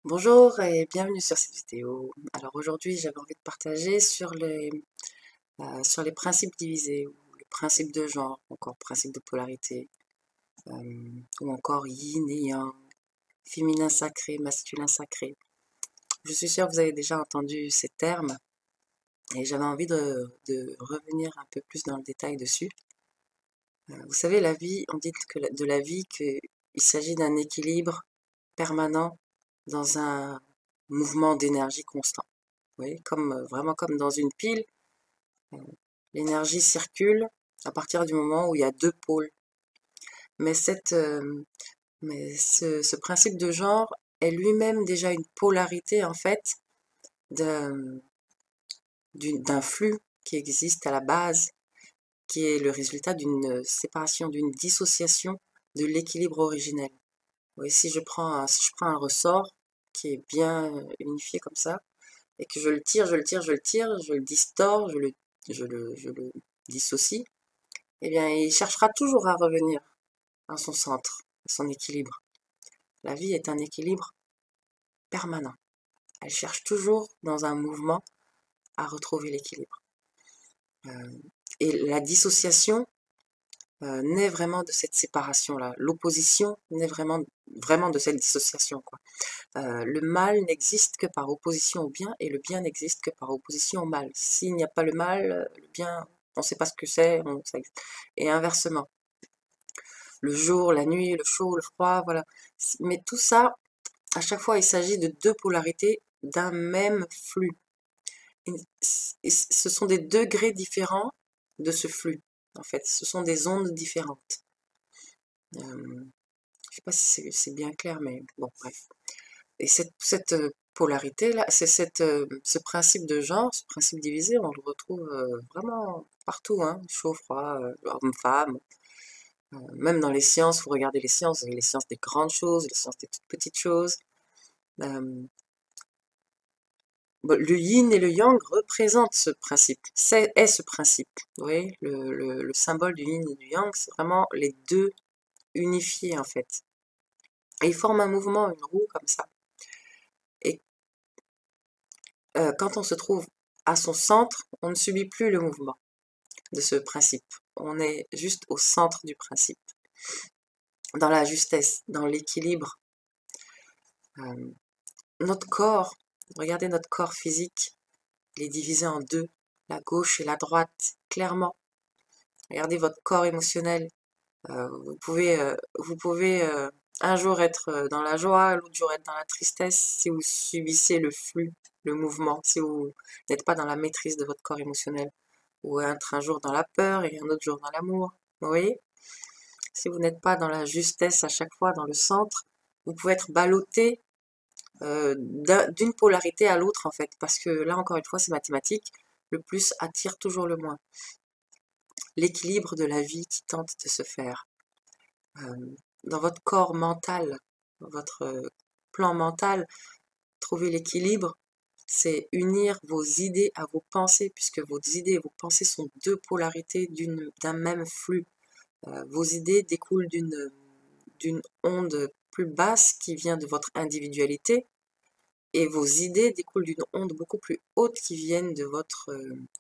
Bonjour et bienvenue sur cette vidéo. Alors aujourd'hui, j'avais envie de partager sur les principes divisés, ou le principe de genre, encore principe de polarité, ou encore yin et yang, féminin sacré, masculin sacré. Je suis sûre que vous avez déjà entendu ces termes et j'avais envie de revenir un peu plus dans le détail dessus. Vous savez, la vie, on dit de la vie qu'il s'agit d'un équilibre permanent dans un mouvement d'énergie constant. Vous voyez, vraiment comme dans une pile, euh, l'énergie circule à partir du moment où il y a deux pôles. Mais, ce principe de genre est lui-même déjà une polarité en fait d'un flux qui existe à la base, qui est le résultat d'une séparation, d'une dissociation de l'équilibre originel. Vous voyez, si je prends un ressort qui est bien unifié comme ça, et que je le tire, je le tire, je le tire, je le distord, je le dissocie, eh bien, il cherchera toujours à revenir à son centre, à son équilibre. La vie est un équilibre permanent. Elle cherche toujours dans un mouvement à retrouver l'équilibre. Euh, et la dissociation naît vraiment de cette séparation-là. L'opposition naît vraiment de cette dissociation, quoi. Le mal n'existe que par opposition au bien et le bien n'existe que par opposition au mal. S'il n'y a pas le mal, le bien, on ne sait pas ce que c'est, et inversement. Le jour, la nuit, le chaud, le froid, voilà. Mais tout ça, à chaque fois, il s'agit de deux polarités d'un même flux. Ce sont des degrés différents de ce flux, en fait. Ce sont des ondes différentes. Je ne sais pas si c'est bien clair, mais bon, bref. Et cette polarité-là, ce principe de genre, ce principe divisé, on le retrouve vraiment partout, hein, chaud, froid, homme, femme. Même dans les sciences, vous regardez les sciences des grandes choses, les sciences des toutes petites choses. Euh, bon, le yin et le yang représentent ce principe, est ce principe. Vous voyez, le symbole du yin et du yang, c'est vraiment les deux unifiés en fait. Et ils forment un mouvement, une roue comme ça. Et quand on se trouve à son centre, on ne subit plus le mouvement de ce principe. On est juste au centre du principe, dans la justesse, dans l'équilibre. Euh, notre corps, regardez notre corps physique, il est divisé en deux, la gauche et la droite, clairement. Regardez votre corps émotionnel. Vous pouvez un jour être dans la joie, l'autre jour être dans la tristesse, si vous subissez le flux, le mouvement, si vous n'êtes pas dans la maîtrise de votre corps émotionnel, ou être un jour dans la peur et un autre jour dans l'amour. Vous voyez? Si vous n'êtes pas dans la justesse à chaque fois, dans le centre, vous pouvez être ballotté d'une polarité à l'autre en fait, parce que là encore une fois c'est mathématique, le plus attire toujours le moins. L'équilibre de la vie qui tente de se faire. Dans votre corps mental, dans votre plan mental, trouver l'équilibre, c'est unir vos idées à vos pensées, puisque vos idées et vos pensées sont deux polarités d'un même flux. Vos idées découlent d'une onde plus basse qui vient de votre individualité, et vos idées découlent d'une onde beaucoup plus haute qui viennent de votre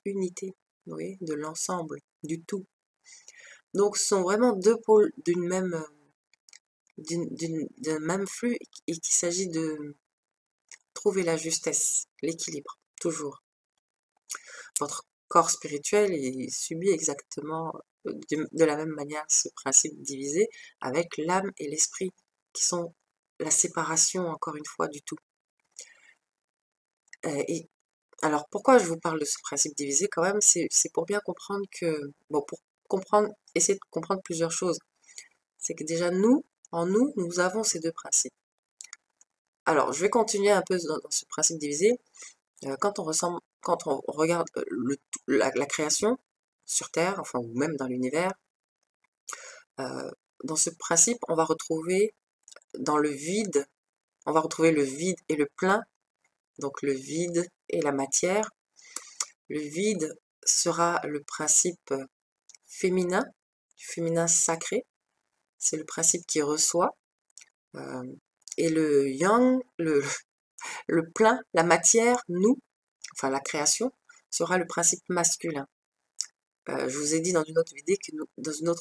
unité, vous voyez, de l'ensemble, du tout. Donc ce sont vraiment deux pôles d'un même flux et qu'il s'agit de trouver la justesse, l'équilibre, toujours. Votre corps spirituel il subit exactement de la même manière ce principe divisé avec l'âme et l'esprit qui sont la séparation encore une fois du tout. Et alors pourquoi je vous parle de ce principe divisé quand même, c'est pour bien comprendre que, bon, pour comprendre, essayer de comprendre plusieurs choses. C'est que déjà en nous, nous avons ces deux principes. Alors, je vais continuer un peu dans ce principe divisé. Quand on regarde la création sur Terre, enfin, ou même dans l'univers, euh, dans ce principe, on va retrouver dans le vide, on va retrouver le vide et le plein, donc le vide et la matière. Le vide sera le principe féminin, du féminin sacré, c'est le principe qui reçoit. euh, et le yang, le plein, la matière, nous, enfin la création, sera le principe masculin. Je vous ai dit dans une autre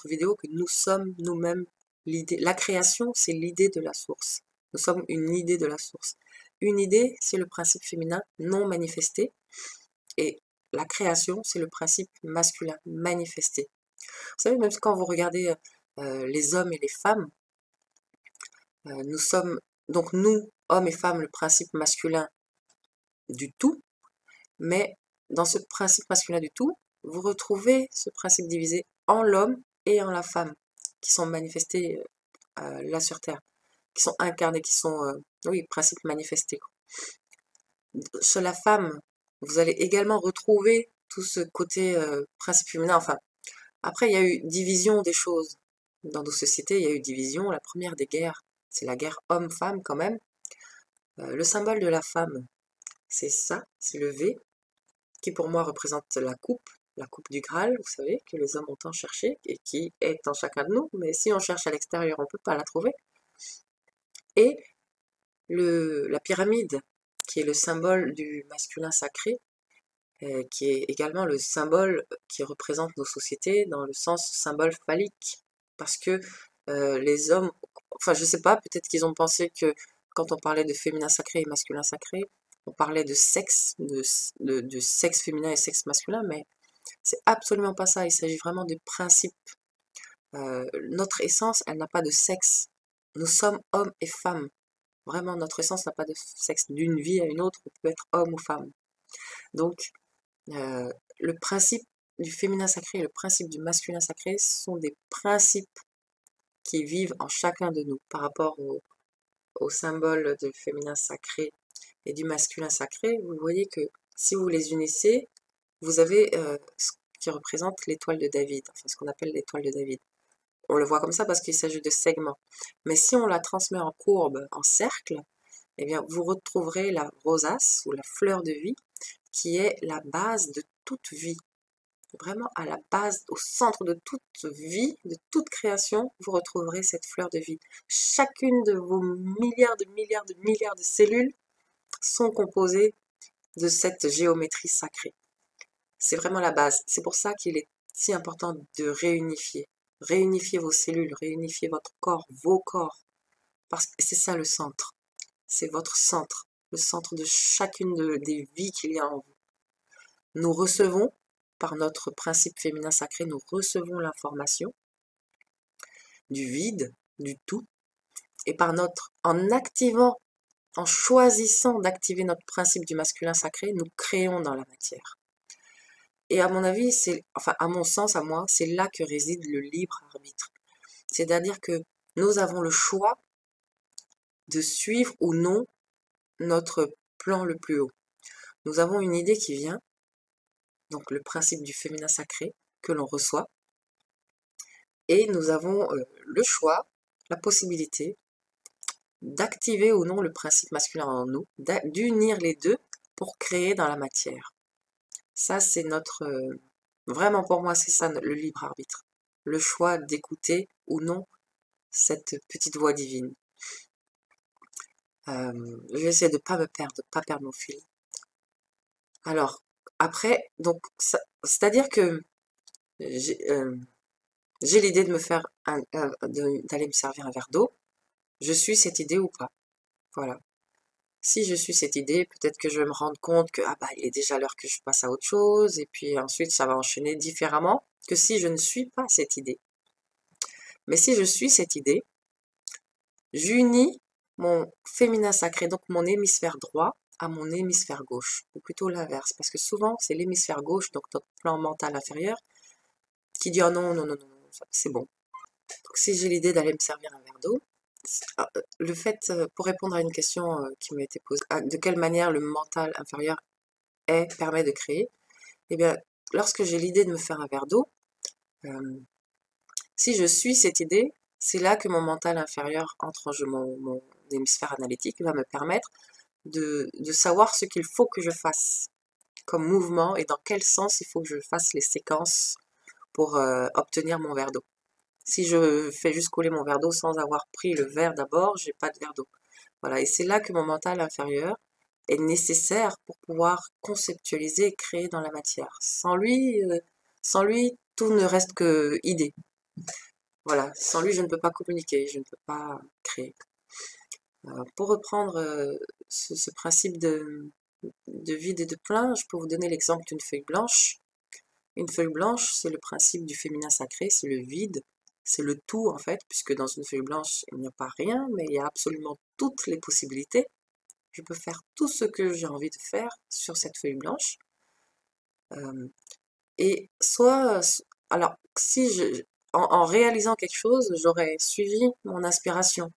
vidéo que nous sommes nous-mêmes l'idée. La création, c'est l'idée de la source. Nous sommes une idée de la source. Une idée, c'est le principe féminin non manifesté. Et la création, c'est le principe masculin manifesté. Vous savez, même quand vous regardez les hommes et les femmes, nous sommes, donc nous, hommes et femmes, le principe masculin du tout, mais dans ce principe masculin du tout, vous retrouvez ce principe divisé en l'homme et en la femme, qui sont manifestés là sur Terre, qui sont incarnés, qui sont, oui, principes manifestés. Chez la femme, vous allez également retrouver tout ce côté principe féminin. Enfin, après, il y a eu division des choses. Dans nos sociétés, il y a eu division. La première des guerres, c'est la guerre homme-femme quand même. Le symbole de la femme, c'est ça, c'est le V, qui pour moi représente la coupe du Graal, vous savez, que les hommes ont tant cherché et qui est en chacun de nous, mais si on cherche à l'extérieur, on ne peut pas la trouver. Et la pyramide, qui est le symbole du masculin sacré, qui est également le symbole qui représente nos sociétés dans le sens symbole phallique. Parce que les hommes, enfin je sais pas, peut-être qu'ils ont pensé que quand on parlait de féminin sacré et masculin sacré, on parlait de sexe, de sexe féminin et sexe masculin, mais c'est absolument pas ça. Il s'agit vraiment des principes. Notre essence, elle n'a pas de sexe. Nous sommes hommes et femmes. Vraiment, notre essence n'a pas de sexe. D'une vie à une autre, on peut être homme ou femme. Donc, le principe du féminin sacré et le principe du masculin sacré sont des principes qui vivent en chacun de nous par rapport au symbole du féminin sacré et du masculin sacré. Vous voyez que si vous les unissez, vous avez ce qui représente l'étoile de David, enfin ce qu'on appelle l'étoile de David. On le voit comme ça parce qu'il s'agit de segments. Mais si on la transmet en courbe, en cercle, eh bien vous retrouverez la rosace ou la fleur de vie qui est la base de toute vie. Vraiment à la base, au centre de toute vie, de toute création, vous retrouverez cette fleur de vie. Chacune de vos milliards de milliards de milliards de cellules sont composées de cette géométrie sacrée. C'est vraiment la base. C'est pour ça qu'il est si important de réunifier. Réunifier vos cellules, réunifier votre corps, vos corps. Parce que c'est ça le centre. C'est votre centre, le centre de chacune des vies qu'il y a en vous. Nous recevons, par notre principe féminin sacré, nous recevons l'information du vide, du tout, et en activant, en choisissant d'activer notre principe du masculin sacré, nous créons dans la matière. Et à mon avis, enfin à mon sens, à moi, c'est là que réside le libre arbitre. C'est-à-dire que nous avons le choix de suivre ou non notre plan le plus haut. Nous avons une idée qui vient, donc le principe du féminin sacré que l'on reçoit, et nous avons le choix, la possibilité d'activer ou non le principe masculin en nous, d'unir les deux pour créer dans la matière. Ça, c'est vraiment pour moi, c'est ça le libre arbitre. Le choix d'écouter ou non cette petite voix divine. Je vais essayer de ne pas me perdre, de ne pas perdre mon fil. Alors, après, donc, c'est-à-dire que j'ai l'idée de me faire d'aller me servir un verre d'eau. Je suis cette idée ou pas? Voilà. Si je suis cette idée, peut-être que je vais me rendre compte que ah bah il est déjà l'heure que je passe à autre chose, et puis ensuite ça va enchaîner différemment que si je ne suis pas cette idée. Mais si je suis cette idée, j'unis mon féminin sacré, donc mon hémisphère droit, à mon hémisphère gauche, ou plutôt l'inverse, parce que souvent c'est l'hémisphère gauche, donc notre plan mental inférieur, qui dit oh non, non, non, non, non, c'est bon. Donc si j'ai l'idée d'aller me servir un verre d'eau, le fait, pour répondre à une question qui m'a été posée, de quelle manière le mental inférieur permet de créer, eh bien, lorsque j'ai l'idée de me faire un verre d'eau, si je suis cette idée, c'est là que mon mental inférieur entre en jeu, mon hémisphère analytique va me permettre de savoir ce qu'il faut que je fasse comme mouvement et dans quel sens il faut que je fasse les séquences pour obtenir mon verre d'eau. Si je fais juste couler mon verre d'eau sans avoir pris le verre d'abord, j'ai pas de verre d'eau. Voilà, et c'est là que mon mental inférieur est nécessaire pour pouvoir conceptualiser et créer dans la matière. Sans lui, tout ne reste que idée. Voilà, sans lui, je ne peux pas communiquer, je ne peux pas créer. Pour reprendre ce principe de vide et de plein, je peux vous donner l'exemple d'une feuille blanche. Une feuille blanche, c'est le principe du féminin sacré, c'est le vide, c'est le tout en fait, puisque dans une feuille blanche, il n'y a pas rien, mais il y a absolument toutes les possibilités. Je peux faire tout ce que j'ai envie de faire sur cette feuille blanche. Euh, et alors, en réalisant quelque chose, j'aurais suivi mon inspiration,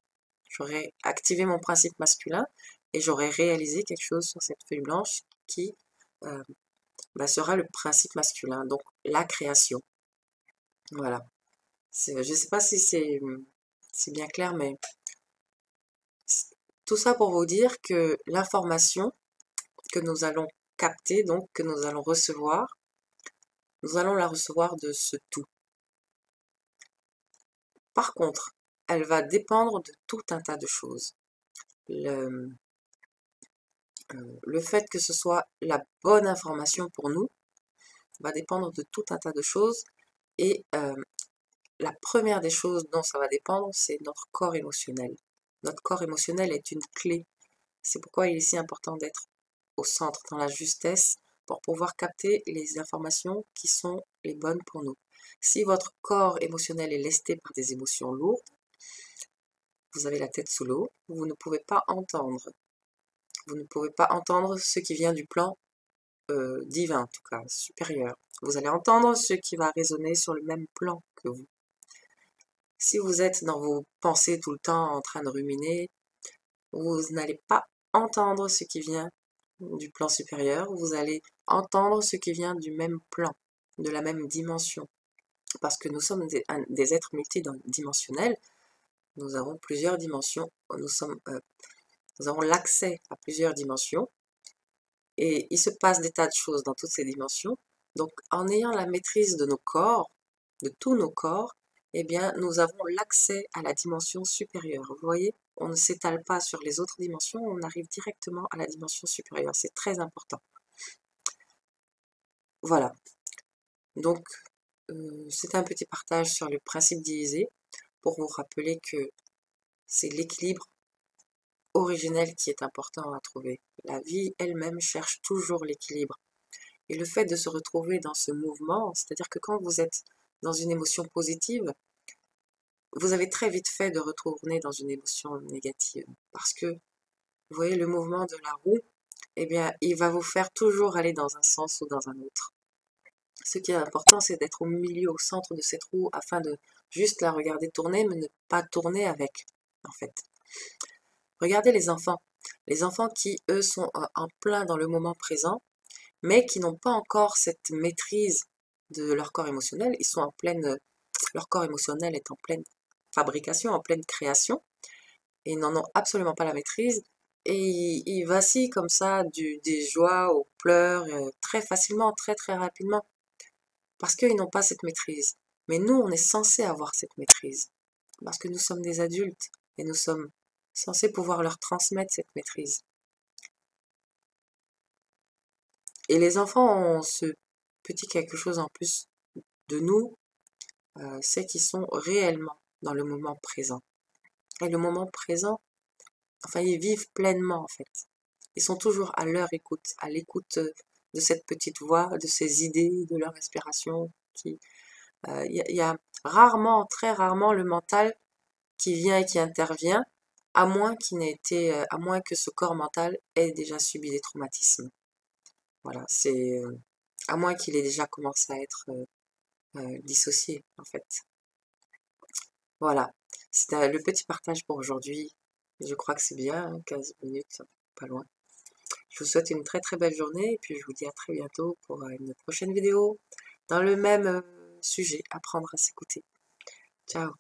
j'aurais activé mon principe masculin et j'aurais réalisé quelque chose sur cette feuille blanche qui euh, sera le principe masculin, donc la création. Voilà. Je ne sais pas si c'est bien clair, mais tout ça pour vous dire que l'information que nous allons capter, donc que nous allons recevoir, nous allons la recevoir de ce tout. Par contre, elle va dépendre de tout un tas de choses. Le fait que ce soit la bonne information pour nous va dépendre de tout un tas de choses. Et la première des choses dont ça va dépendre, c'est notre corps émotionnel. Notre corps émotionnel est une clé. C'est pourquoi il est si important d'être au centre, dans la justesse, pour pouvoir capter les informations qui sont les bonnes pour nous. Si votre corps émotionnel est lesté par des émotions lourdes, vous avez la tête sous l'eau, vous ne pouvez pas entendre. Vous ne pouvez pas entendre ce qui vient du plan divin, en tout cas, supérieur. Vous allez entendre ce qui va résonner sur le même plan que vous. Si vous êtes dans vos pensées tout le temps en train de ruminer, vous n'allez pas entendre ce qui vient du plan supérieur, vous allez entendre ce qui vient du même plan, de la même dimension. Parce que nous sommes des êtres multidimensionnels, nous avons plusieurs dimensions, nous avons l'accès à plusieurs dimensions, et il se passe des tas de choses dans toutes ces dimensions. Donc en ayant la maîtrise de nos corps, de tous nos corps, eh bien nous avons l'accès à la dimension supérieure. Vous voyez, on ne s'étale pas sur les autres dimensions, on arrive directement à la dimension supérieure. C'est très important. Voilà. Donc c'est un petit partage sur le principe divisé pour vous rappeler que c'est l'équilibre originel qui est important à trouver. La vie elle-même cherche toujours l'équilibre. Et le fait de se retrouver dans ce mouvement, c'est-à-dire que quand vous êtes dans une émotion positive, vous avez très vite fait de retourner dans une émotion négative. Parce que, vous voyez, le mouvement de la roue, eh bien, il va vous faire toujours aller dans un sens ou dans un autre. Ce qui est important, c'est d'être au milieu, au centre de cette roue, afin de juste la regarder tourner, mais ne pas tourner avec, en fait. Regardez les enfants. Les enfants qui, eux, sont en plein dans le moment présent, mais qui n'ont pas encore cette maîtrise de leur corps émotionnel. Ils sont leur corps émotionnel est en pleine fabrication, en pleine création, et ils n'en ont absolument pas la maîtrise. Et ils vacillent comme ça des joies aux pleurs très facilement, très très rapidement, parce qu'ils n'ont pas cette maîtrise. Mais nous, on est censé avoir cette maîtrise, parce que nous sommes des adultes, et nous sommes censés pouvoir leur transmettre cette maîtrise. Et les enfants ont ce petit quelque chose en plus de nous, c'est qu'ils sont réellement dans le moment présent. Et le moment présent, enfin, ils vivent pleinement en fait. Ils sont toujours à leur écoute, à l'écoute de cette petite voix, de ces idées, de leur inspiration. Y a rarement, très rarement, le mental qui vient et qui intervient, à moins que ce corps mental ait déjà subi des traumatismes. Voilà, c'est à moins qu'il ait déjà commencé à être dissocié en fait. Voilà, c'était le petit partage pour aujourd'hui. Je crois que c'est bien, hein, 15 minutes, pas loin. Je vous souhaite une très très belle journée et puis je vous dis à très bientôt pour une prochaine vidéo dans le même sujet, apprendre à s'écouter. Ciao!